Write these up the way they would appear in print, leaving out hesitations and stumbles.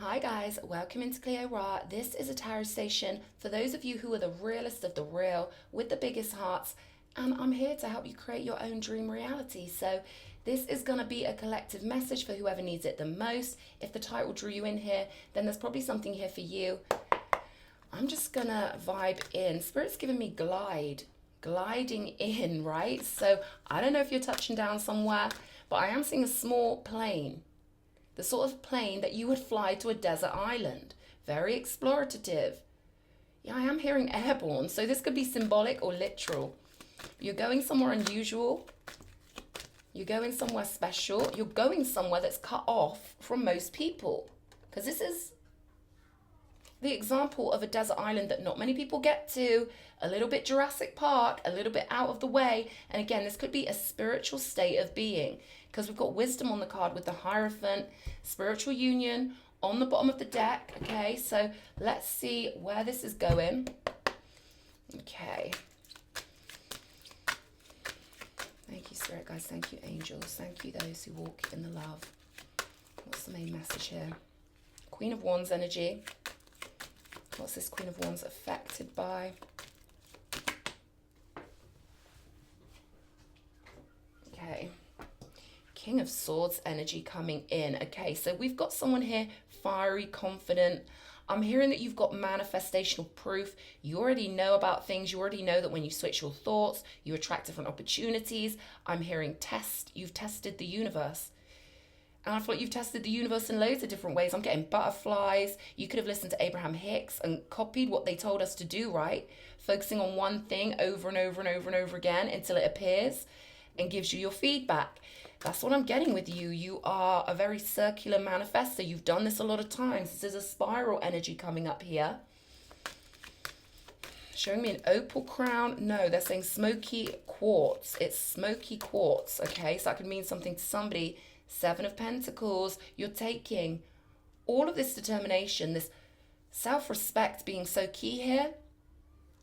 Hi guys, welcome into Cleo Ra. This is a tarot station for those of you who are the realest of the real with the biggest hearts, and I'm here to help you create your own dream reality. So this is going to be a collective message for whoever needs it the most. If the title drew you in here, then there's probably something here for you. I'm just going to vibe in. Spirit's giving me gliding in, right? So I don't know if you're touching down somewhere, but I am seeing a small plane. The sort of plane that you would fly to a desert island. Very explorative. Yeah, I am hearing airborne, so this could be symbolic or literal. You're going somewhere unusual. You're going somewhere special. You're going somewhere that's cut off from most people. Because this is the example of a desert island that not many people get to. A little bit Jurassic Park, a little bit out of the way. And again, this could be a spiritual state of being. Because we've got wisdom on the card with the Hierophant, spiritual union on the bottom of the deck. Okay, so let's see where this is going. Okay. Thank you, Spirit guys. Thank you, angels. Thank you, those who walk in the love. What's the main message here? Queen of Wands energy. What's this Queen of Wands affected by? Okay. King of Swords energy coming in. Okay, so we've got someone here, fiery, confident. I'm hearing that you've got manifestational proof. You already know about things. You already know that when you switch your thoughts, you attract different opportunities. I'm hearing test. You've tested the universe. And I feel like you've tested the universe in loads of different ways. I'm getting butterflies. You could have listened to Abraham Hicks and copied what they told us to do, right? Focusing on one thing over and over and over and over again until it appears and gives you your feedback. That's what I'm getting with you. You are a very circular manifester. You've done this a lot of times. This is a spiral energy coming up here. Showing me an opal crown. No, they're saying smoky quartz. It's smoky quartz, okay? So that could mean something to somebody. Seven of Pentacles. You're taking all of this determination, this self-respect being so key here.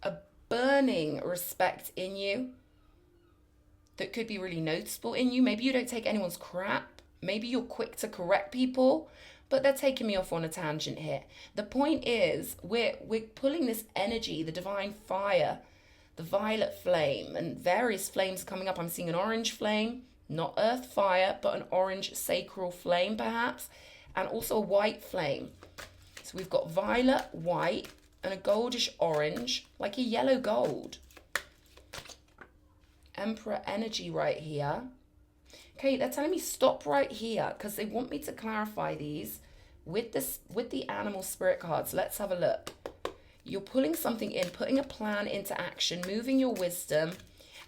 A burning respect in you that could be really noticeable in you. Maybe you don't take anyone's crap. Maybe you're quick to correct people, but they're taking me off on a tangent here. The point is, we're pulling this energy, the divine fire, the violet flame, and various flames coming up. I'm seeing an orange flame, not earth fire, but an orange sacral flame perhaps, and also a white flame. So we've got violet, white, and a goldish orange, like a yellow gold. Emperor energy right here. Okay, they're telling me stop right here because they want me to clarify these with the animal spirit cards. Let's have a look. You're pulling something in, putting a plan into action, moving your wisdom,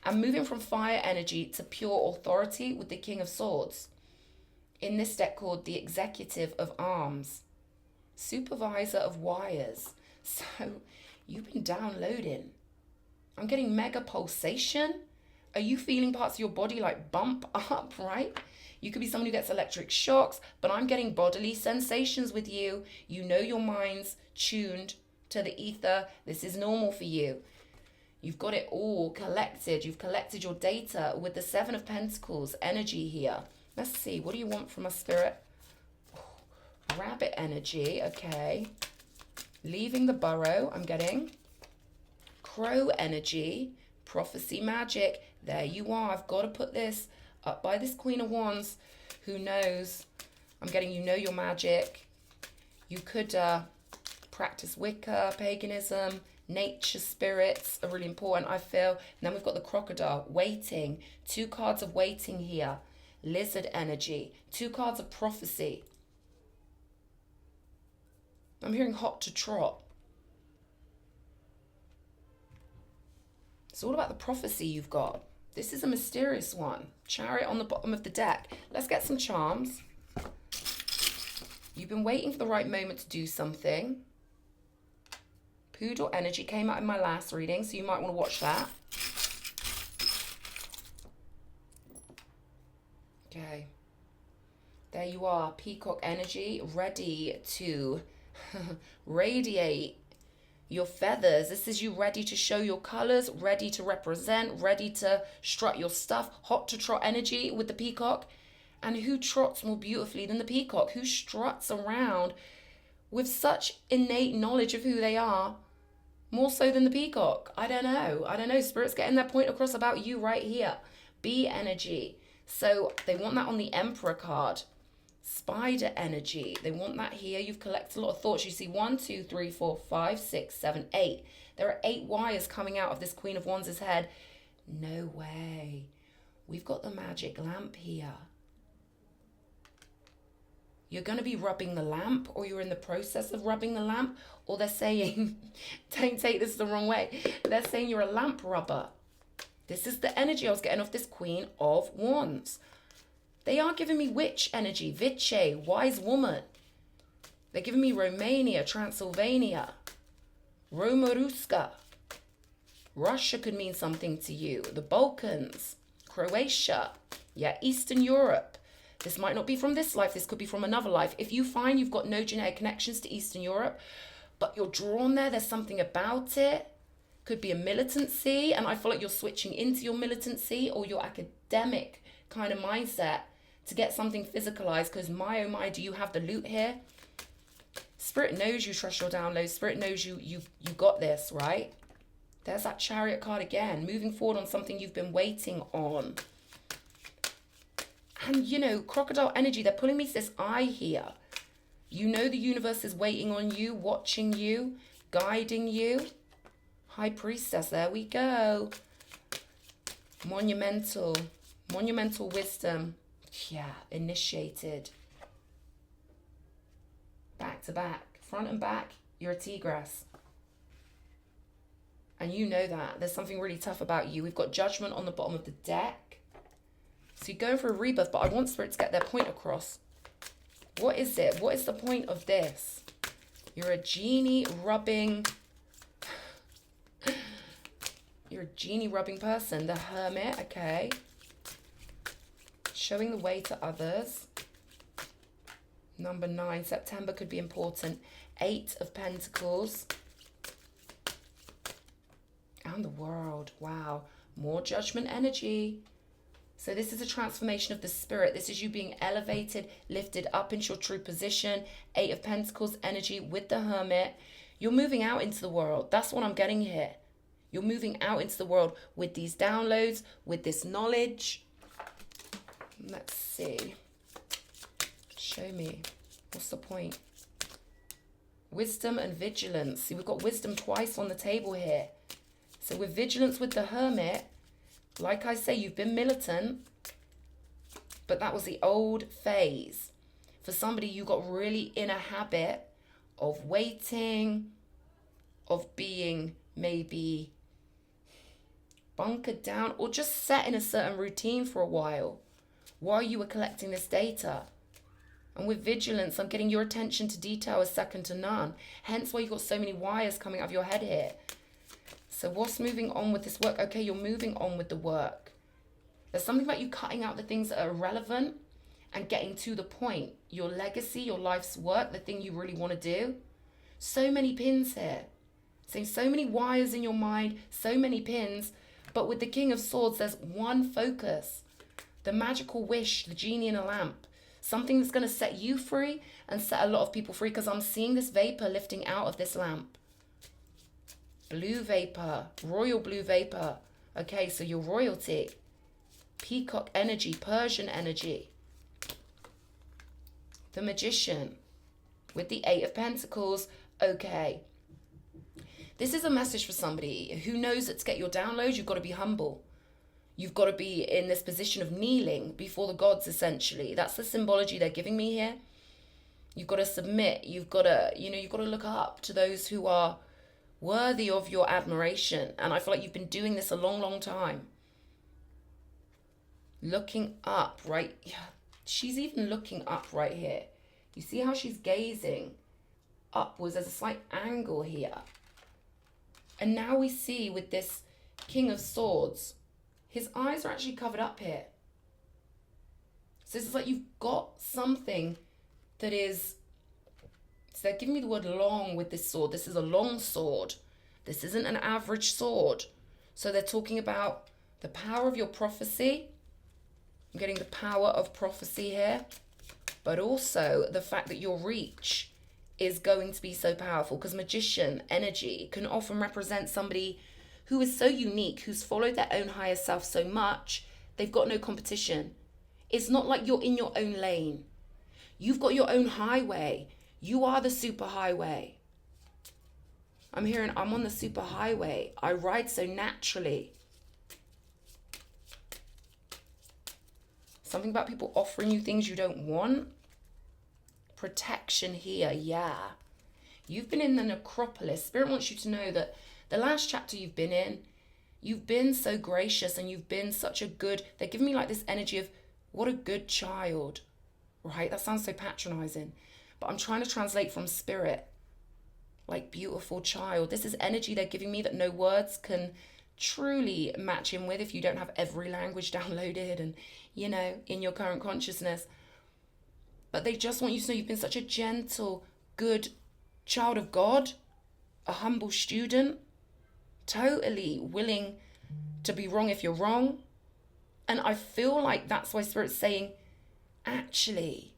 and moving from fire energy to pure authority with the King of Swords. In this deck called the Executive of Arms, Supervisor of Wires. So you've been downloading. I'm getting mega pulsation. Are you feeling parts of your body like bump up, right? You could be someone who gets electric shocks, but I'm getting bodily sensations with you. You know your mind's tuned to the ether. This is normal for you. You've got it all collected. You've collected your data with the Seven of Pentacles energy here. Let's see. What do you want from a spirit? Rabbit energy. Okay. Leaving the burrow. I'm getting crow energy. Prophecy magic. There you are. I've got to put this up by this Queen of Wands. Who knows? I'm getting you know your magic. You could practice Wicca, paganism, nature spirits are really important, I feel. And then we've got the crocodile, waiting. Two cards of waiting here. Lizard energy. Two cards of prophecy. I'm hearing hot to trot. It's all about the prophecy you've got. This is a mysterious one. Chariot on the bottom of the deck. Let's get some charms. You've been waiting for the right moment to do something. Poodle energy came out in my last reading, so you might want to watch that. Okay. There you are. Peacock energy, ready to radiate your feathers. This is you ready to show your colors, ready to represent, ready to strut your stuff. Hot to trot energy with the peacock. And who trots more beautifully than the peacock? Who struts around with such innate knowledge of who they are, more so than the peacock. I don't know. Spirit's getting their point across about you right here. Bee energy. So they want that on the Emperor card. Spider energy. They want that here. You've collected a lot of thoughts. You see 1, 2, 3, 4, 5, 6, 7, 8. There are 8 wires coming out of this Queen of Wands' head. No way. We've got the magic lamp here. You're going to be rubbing the lamp, or you're in the process of rubbing the lamp, or they're saying, don't take this the wrong way, they're saying you're a lamp rubber. This is the energy I was getting off this Queen of Wands. They are giving me witch energy, Vice, wise woman. They're giving me Romania, Transylvania, Romaruska. Russia could mean something to you. The Balkans, Croatia, yeah, Eastern Europe. This might not be from this life. This could be from another life. If you find you've got no genetic connections to Eastern Europe, but you're drawn there, there's something about it. Could be a militancy, and I feel like you're switching into your militancy or your academic kind of mindset to get something physicalized, because my oh my, do you have the loot here? Spirit knows you trust your downloads. Spirit knows you got this, right? There's that Chariot card again, moving forward on something you've been waiting on. And, you know, crocodile energy, they're pulling me to this eye here. You know the universe is waiting on you, watching you, guiding you. High Priestess, there we go. Monumental wisdom. Yeah, initiated. Back to back, front and back, you're a tigress. And you know that. There's something really tough about you. We've got Judgment on the bottom of the deck. So you're going for a rebirth, but I want Spirit to get their point across. What is it? What is the point of this? You're a genie rubbing... You're a genie rubbing person. The Hermit, okay. Showing the way to others. Number 9, September could be important. 8 of Pentacles. And the World, wow. More Judgment energy. So this is a transformation of the spirit. This is you being elevated, lifted up into your true position. 8 of Pentacles energy with the Hermit. You're moving out into the world. That's what I'm getting here. You're moving out into the world with these downloads, with this knowledge. Let's see. Show me. What's the point? Wisdom and vigilance. See, we've got wisdom twice on the table here. So with vigilance with the Hermit, like I say, you've been militant, but that was the old phase. For somebody, you got really in a habit of waiting, of being maybe bunkered down, or just set in a certain routine for a while you were collecting this data. And with vigilance, I'm getting your attention to detail is second to none. Hence why you've got so many wires coming out of your head here. So what's moving on with this work? Okay, you're moving on with the work. There's something about you cutting out the things that are irrelevant and getting to the point. Your legacy, your life's work, the thing you really want to do. So many pins here. So many wires in your mind, so many pins. But with the King of Swords, there's one focus. The magical wish, the genie in a lamp. Something that's going to set you free and set a lot of people free, because I'm seeing this vapor lifting out of this lamp. Blue vapor, royal blue vapor. Okay, so your royalty. Peacock energy, Persian energy. The Magician with the 8 of Pentacles. Okay. This is a message for somebody who knows that to get your downloads, you've got to be humble. You've got to be in this position of kneeling before the gods, essentially. That's the symbology they're giving me here. You've got to submit. You've got to, you've got to look up to those who are worthy of your admiration. And I feel like you've been doing this a long, long time. Looking up, right? She's even looking up right here. You see how she's gazing upwards? There's a slight angle here. And now we see with this King of Swords, his eyes are actually covered up here. So it's like you've got something that is... So they're giving me the word long with this sword. This is a long sword. This isn't an average sword. So they're talking about the power of your prophecy. I'm getting the power of prophecy here. But also the fact that your reach is going to be so powerful, because magician energy can often represent somebody who is so unique, who's followed their own higher self so much, they've got no competition. It's not like you're in your own lane. You've got your own highway. You are the superhighway. I'm hearing I'm on the superhighway. I ride so naturally. Something about people offering you things you don't want. Protection here, yeah. You've been in the necropolis. Spirit wants you to know that the last chapter you've been in, you've been so gracious and you've been such a good, they're giving me like this energy of what a good child, right? That sounds so patronizing, but I'm trying to translate from spirit, like beautiful child. This is energy they're giving me that no words can truly match in with if you don't have every language downloaded and, in your current consciousness. But they just want you to know you've been such a gentle, good child of God, a humble student, totally willing to be wrong if you're wrong. And I feel like that's why Spirit's saying, actually,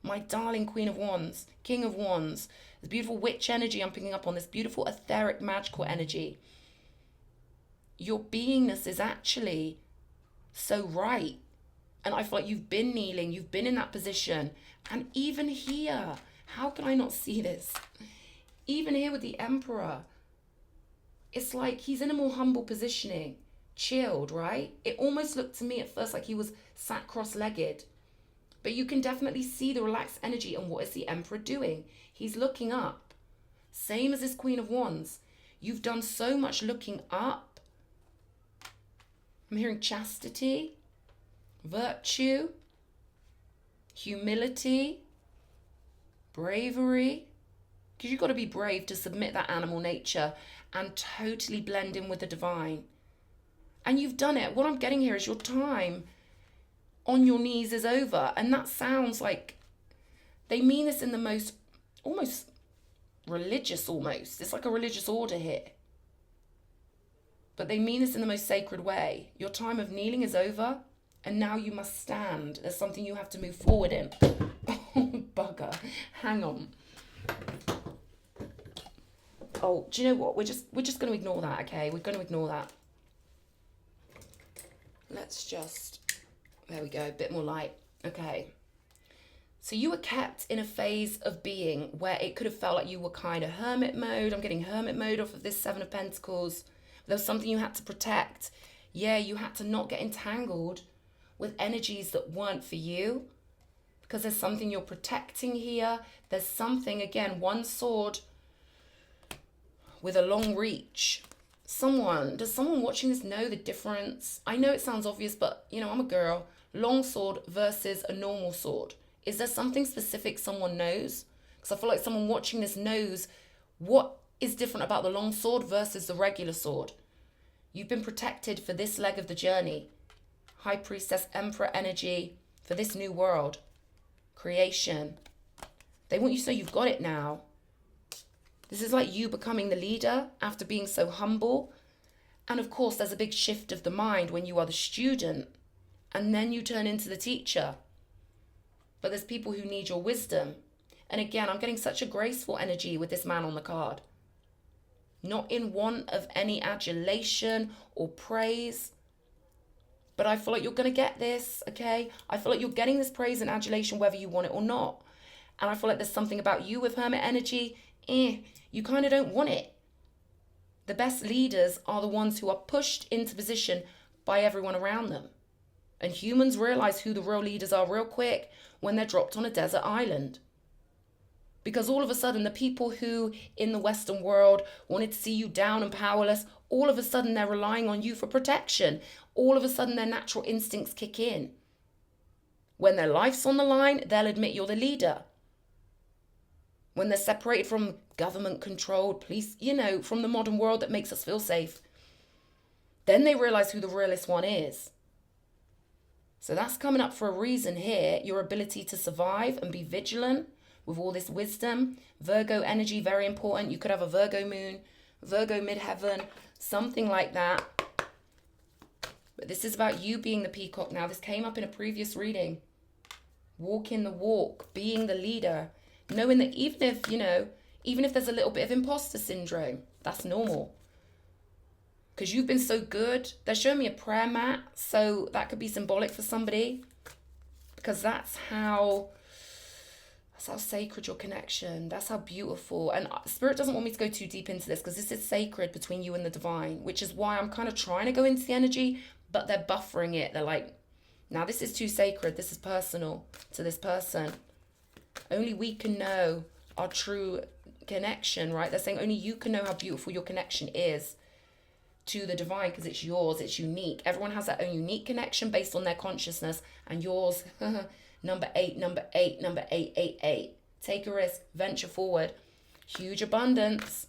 my darling Queen of Wands, King of Wands, this beautiful witch energy I'm picking up on, this beautiful etheric magical energy. Your beingness is actually so right. And I feel like you've been kneeling, you've been in that position. And even here, how can I not see this? Even here with the Emperor, it's like he's in a more humble positioning, chilled, right? It almost looked to me at first like he was sat cross-legged. But you can definitely see the relaxed energy. And what is the Emperor doing? He's looking up. Same as this Queen of Wands. You've done so much looking up. I'm hearing chastity, virtue, humility, bravery. Because you've got to be brave to submit that animal nature and totally blend in with the divine. And you've done it. What I'm getting here is your time on your knees is over. And that sounds like they mean this in the most, almost religious almost. It's like a religious order here. But they mean this in the most sacred way. Your time of kneeling is over. And now you must stand. There's something you have to move forward in. Oh, bugger. Hang on. Oh, do you know what? We're just going to ignore that, okay? We're going to ignore that. Let's just... There we go. A bit more light. Okay. So you were kept in a phase of being where it could have felt like you were kind of hermit mode. I'm getting hermit mode off of this Seven of Pentacles. There was something you had to protect. Yeah, you had to not get entangled with energies that weren't for you, because there's something you're protecting here. There's something, again, one sword with a long reach. Does someone watching this know the difference? I know it sounds obvious, but I'm a girl. Long sword versus a normal sword. Is there something specific someone knows? Because I feel like someone watching this knows what is different about the long sword versus the regular sword. You've been protected for this leg of the journey. High Priestess, Emperor energy for this new world. Creation. They want you to know you've got it now. This is like you becoming the leader after being so humble. And of course, there's a big shift of the mind when you are the student. And then you turn into the teacher. But there's people who need your wisdom. And again, I'm getting such a graceful energy with this man on the card. Not in want of any adulation or praise. But I feel like you're going to get this, okay? I feel like you're getting this praise and adulation whether you want it or not. And I feel like there's something about you with hermit energy. You kind of don't want it. The best leaders are the ones who are pushed into position by everyone around them. And humans realize who the real leaders are real quick when they're dropped on a desert island. Because all of a sudden, the people who in the Western world wanted to see you down and powerless, all of a sudden they're relying on you for protection. All of a sudden their natural instincts kick in. When their life's on the line, they'll admit you're the leader. When they're separated from government-controlled police, from the modern world that makes us feel safe, then they realize who the realest one is. So that's coming up for a reason here. Your ability to survive and be vigilant with all this wisdom. Virgo energy, very important. You could have a Virgo moon, Virgo midheaven, something like that. But this is about you being the peacock now. This came up in a previous reading. Walking the walk, being the leader. Knowing that even if there's a little bit of imposter syndrome, that's normal. Because you've been so good. They're showing me a prayer mat, so that could be symbolic for somebody. Because that's how sacred your connection. That's how beautiful. And Spirit doesn't want me to go too deep into this because this is sacred between you and the divine, which is why I'm kind of trying to go into the energy, but they're buffering it. They're like, now this is too sacred. This is personal to this person. Only we can know our true connection, right? They're saying only you can know how beautiful your connection is to the divine because it's yours, it's unique. Everyone has their own unique connection based on their consciousness, and yours, number 888. Take a risk, venture forward, huge abundance.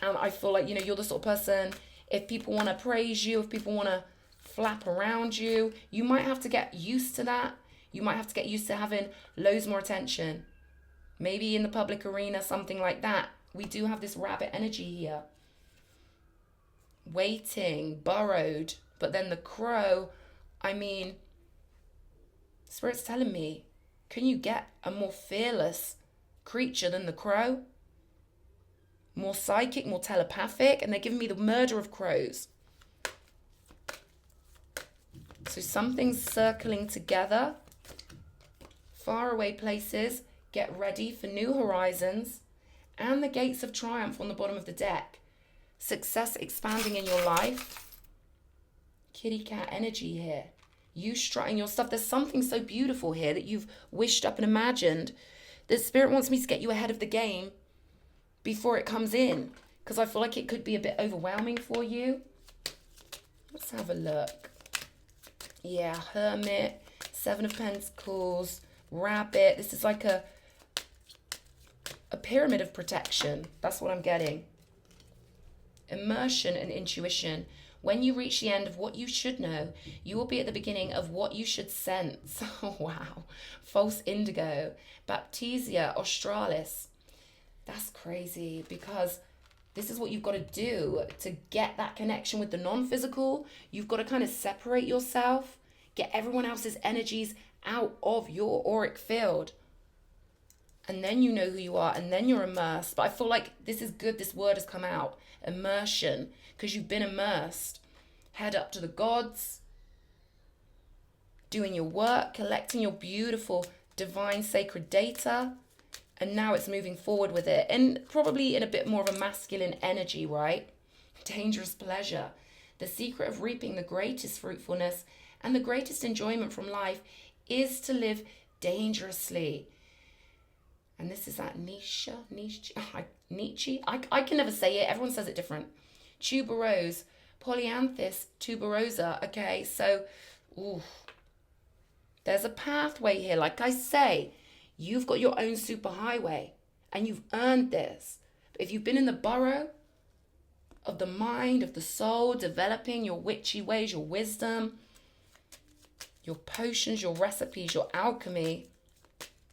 And I feel like, you're the sort of person, if people want to praise you, if people want to flap around you, you might have to get used to that. You might have to get used to having loads more attention. Maybe in the public arena, something like that. We do have this rabbit energy here. Waiting, burrowed, but then the crow, Spirit's telling me, can you get a more fearless creature than the crow? More psychic, more telepathic, and they're giving me the murder of crows. So something's circling together. Far away places, get ready for new horizons, and the gates of triumph on the bottom of the deck. Success expanding in your life. Kitty cat energy here. You strutting your stuff. There's something so beautiful here that you've wished up and imagined. The Spirit wants me to get you ahead of the game before it comes in, because I feel like it could be a bit overwhelming for you. Let's have a look. Yeah, Hermit, 7 of Pentacles, Rabbit. This is like a pyramid of protection. That's what I'm getting. Immersion and intuition. When you reach the end of what you should know, you will be at the beginning of what you should sense. Oh, wow. False indigo. Baptisia australis. That's crazy, because this is what you've got to do to get that connection with the non-physical. You've got to kind of separate yourself, get everyone else's energies out of your auric field. And then you know who you are, and then you're immersed. But I feel like this is good. This word has come out. Immersion, because you've been immersed. Head up to the gods, doing your work, collecting your beautiful divine sacred data, and now it's moving forward with it, and probably in a bit more of a masculine energy, right? Dangerous pleasure. The secret of reaping the greatest fruitfulness and the greatest enjoyment from life is to live dangerously. And this is that Nietzsche. I can never say it. Everyone says it different. Tuberose, Polyanthus tuberosa. Okay, so, there's a pathway here. Like I say, you've got your own superhighway, and you've earned this. If you've been in the burrow of the mind, of the soul, developing your witchy ways, your wisdom, your potions, your recipes, your alchemy,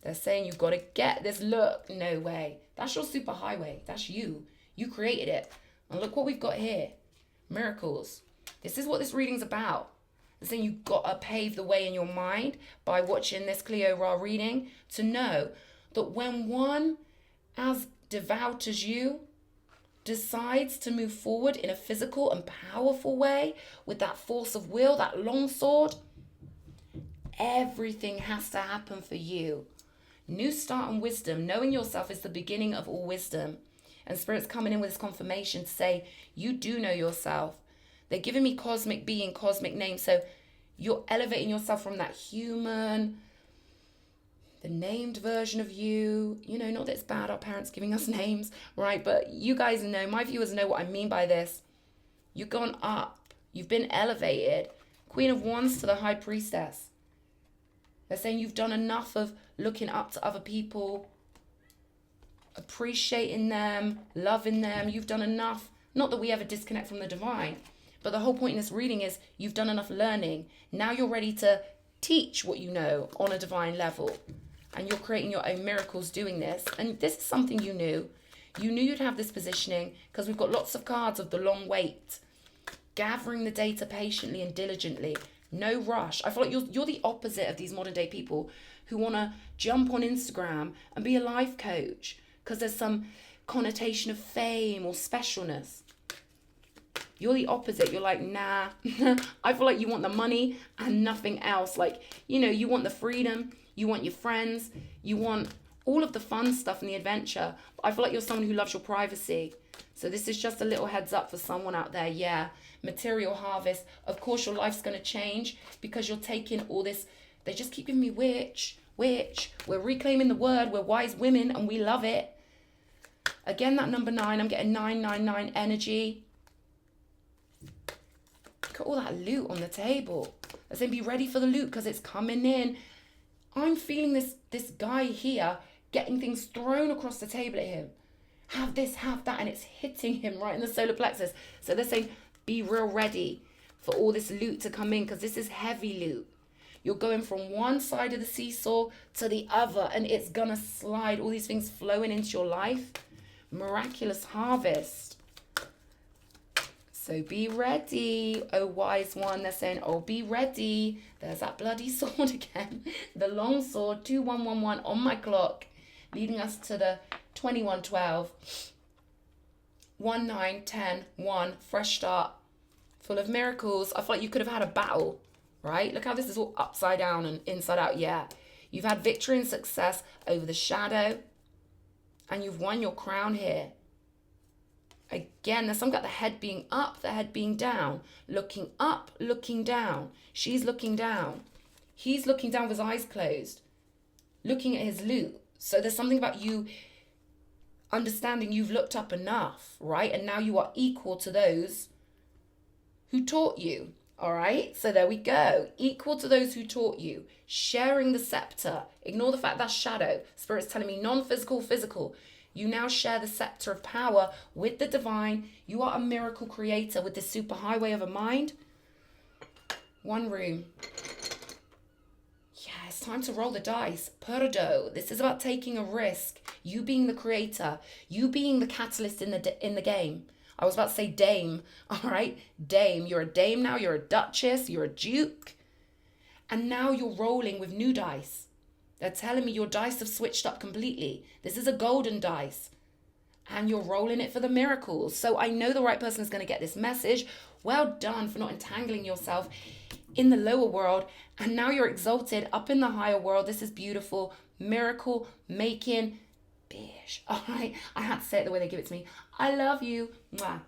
they're saying you've got to get this. Look, no way. That's your superhighway. That's you. You created it. And look what we've got here. Miracles. This is what this reading's about. They're saying you've got to pave the way in your mind by watching this Cleo Ra reading to know that when one as devout as you decides to move forward in a physical and powerful way with that force of will, that long sword, everything has to happen for you. New start and wisdom. Knowing yourself is the beginning of all wisdom. And Spirit's coming in with this confirmation to say, you do know yourself. They're giving me cosmic being, cosmic name. So you're elevating yourself from that human, the named version of you. Not that it's bad, our parents giving us names, right? But you guys know, my viewers know what I mean by this. You've gone up. You've been elevated. Queen of Wands to the High Priestess. They're saying you've done enough of looking up to other people, appreciating them, loving them. You've done enough. Not that we ever disconnect from the divine, but the whole point in this reading is you've done enough learning. Now you're ready to teach what you know on a divine level. And you're creating your own miracles doing this. And this is something you knew. You knew you'd have this positioning because we've got lots of cards of the long wait. Gathering the data patiently and diligently. No rush. I feel like you're the opposite of these modern day people who want to jump on Instagram and be a life coach because there's some connotation of fame or specialness. You're the opposite. You're like, nah. I feel like you want the money and nothing else. Like, you know, you want the freedom. You want your friends. You want all of the fun stuff and the adventure. But I feel like you're someone who loves your privacy. So this is just a little heads up for someone out there. Yeah, material harvest. Of course, your life's going to change because you're taking all this. They just keep giving me witch. We're reclaiming the word. We're wise women and we love it. Again, that number 9. I'm getting 999 energy. Look at all that loot on the table. Let's then be ready for the loot because it's coming in. I'm feeling this guy here getting things thrown across the table at him. Have this, have that, and it's hitting him right in the solar plexus. So they're saying, be real ready for all this loot to come in because this is heavy loot. You're going from one side of the seesaw to the other and it's going to slide. All these things flowing into your life. Miraculous harvest. So be ready, oh wise one. They're saying, oh, be ready. There's that bloody sword again. The long sword, 2111 on my clock, leading us to the 2112. 1910 1, fresh start, full of miracles. I feel like you could have had a battle, right? Look how this is all upside down and inside out. Yeah, you've had victory and success over the shadow, and you've won your crown here. Again, there's something about the head being up, the head being down. Looking up, looking down. She's looking down. He's looking down with his eyes closed, looking at his loot. So there's something about you understanding you've looked up enough, right? And now you are equal to those who taught you, all right? So there we go. Equal to those who taught you. Sharing the scepter. Ignore the fact that's shadow. Spirit's telling me non-physical, physical. You now share the scepter of power with the divine. You are a miracle creator with this superhighway of a mind. One room. Yeah, it's time to roll the dice. Perdo. This is about taking a risk. You being the creator. You being the catalyst in the game. I was about to say dame. All right? Dame. You're a dame now. You're a duchess. You're a duke. And now you're rolling with new dice. They're telling me your dice have switched up completely. This is a golden dice. And you're rolling it for the miracles. So I know the right person is going to get this message. Well done for not entangling yourself in the lower world. And now you're exalted up in the higher world. This is beautiful. Miracle making. Bish. All right. I had to say it the way they give it to me. I love you. Mwah.